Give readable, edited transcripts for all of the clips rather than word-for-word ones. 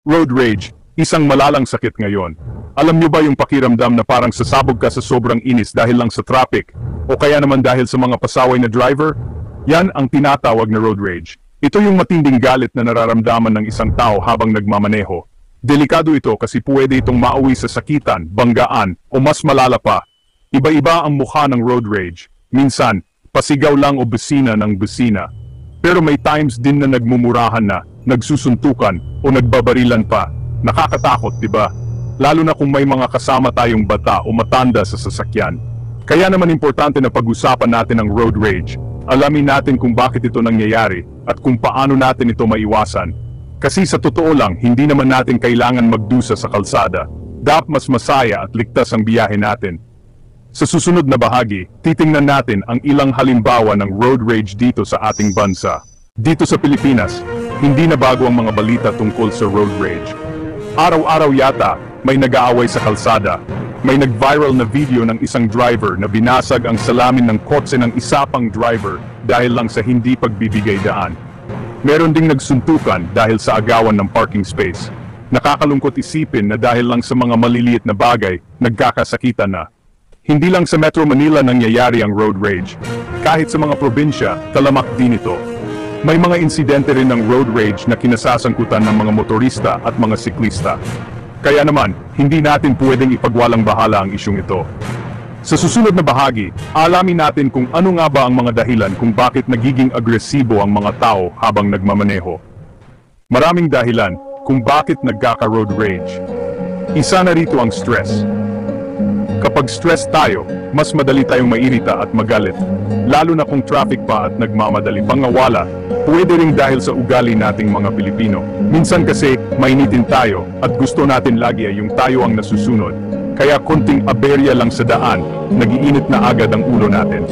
Road rage, isang malalang sakit ngayon. Alam niyo ba yung pakiramdam na parang sasabog ka sa sobrang inis dahil lang sa traffic? O kaya naman dahil sa mga pasaway na driver? Yan ang tinatawag na road rage. Ito yung matinding galit na nararamdaman ng isang tao habang nagmamaneho. Delikado ito kasi pwede itong mauwi sa sakitan, banggaan, o mas malala pa. Iba-iba ang mukha ng road rage. Minsan, pasigaw lang o busina ng busina. Pero may times din na nagmumurahan na, nagsusuntukan, o nagbabarilan pa. Nakakatakot, di ba? Lalo na kung may mga kasama tayong bata o matanda sa sasakyan. Kaya naman importante na pag-usapan natin ang road rage. Alamin natin kung bakit ito nangyayari at kung paano natin ito maiwasan. Kasi sa totoo lang, hindi naman natin kailangan magdusa sa kalsada. Dapat mas masaya at ligtas ang biyahe natin. Sa susunod na bahagi, titingnan natin ang ilang halimbawa ng road rage dito sa ating bansa. Dito sa Pilipinas, hindi na bago ang mga balita tungkol sa road rage. Araw-araw yata, may nag-aaway sa kalsada. May nag-viral na video ng isang driver na binasag ang salamin ng kotse ng isa pang driver dahil lang sa hindi pagbibigay daan. Meron ding nagsuntukan dahil sa agawan ng parking space. Nakakalungkot isipin na dahil lang sa mga maliliit na bagay, nagkakasakitan na. Hindi lang sa Metro Manila nangyayari ang road rage. Kahit sa mga probinsya, talamak din ito. May mga insidente rin ng road rage na kinasasangkutan ng mga motorista at mga siklista. Kaya naman, hindi natin pwedeng ipagwalang bahala ang isyong ito. Sa susunod na bahagi, alamin natin kung ano nga ba ang mga dahilan kung bakit nagiging agresibo ang mga tao habang nagmamaneho. Maraming dahilan kung bakit nagkaka-road rage. Isa na rito ang stress. Kapag stress tayo, mas madali tayong mairita at magalit. Lalo na kung traffic pa at nagmamadali pangawala, pwede ring dahil sa ugali nating mga Pilipino. Minsan kasi, mainitin tayo at gusto natin lagi ay yung tayo ang nasusunod. Kaya konting aberya lang sa daan, nagiinit na agad ang ulo natin.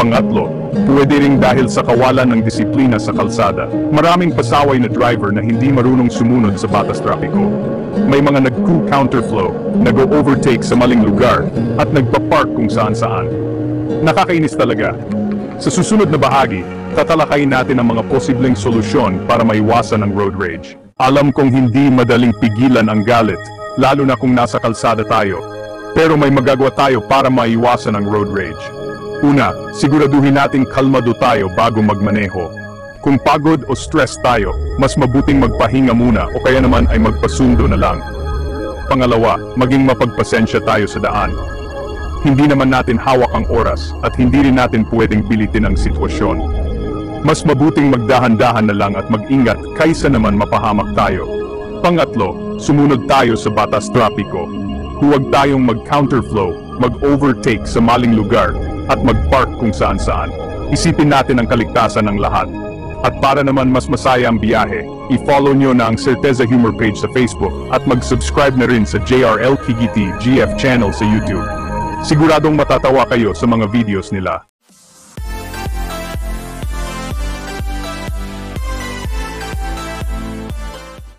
Pangatlo, pwede ring dahil sa kawalan ng disiplina sa kalsada. Maraming pasaway na driver na hindi marunong sumunod sa batas trapiko. May mga nag-counterflow, nag-overtake sa maling lugar, at nagpa-park kung saan-saan. Nakakainis talaga. Sa susunod na bahagi, tatalakayin natin ang mga posibleng solusyon para maiwasan ang road rage. Alam kong hindi madaling pigilan ang galit, lalo na kung nasa kalsada tayo. Pero may magagawa tayo para maiwasan ang road rage. Una, siguraduhin nating kalmado tayo bago magmaneho. Kung pagod o stress tayo, mas mabuting magpahinga muna o kaya naman ay magpasundo na lang. Pangalawa, maging mapagpasensya tayo sa daan. Hindi naman natin hawak ang oras at hindi rin natin pwedeng pilitin ang sitwasyon. Mas mabuting magdahan-dahan na lang at mag-ingat kaysa naman mapahamak tayo. Pangatlo, sumunod tayo sa batas trapiko. Huwag tayong mag-counterflow, mag-overtake sa maling lugar at mag-park kung saan-saan. Isipin natin ang kaligtasan ng lahat. At para naman mas masaya ang biyahe, i-follow nyo na ang Certeza Humor page sa Facebook at mag-subscribe na rin sa JRL Kigiti GF channel sa YouTube. Siguradong matatawa kayo sa mga videos nila.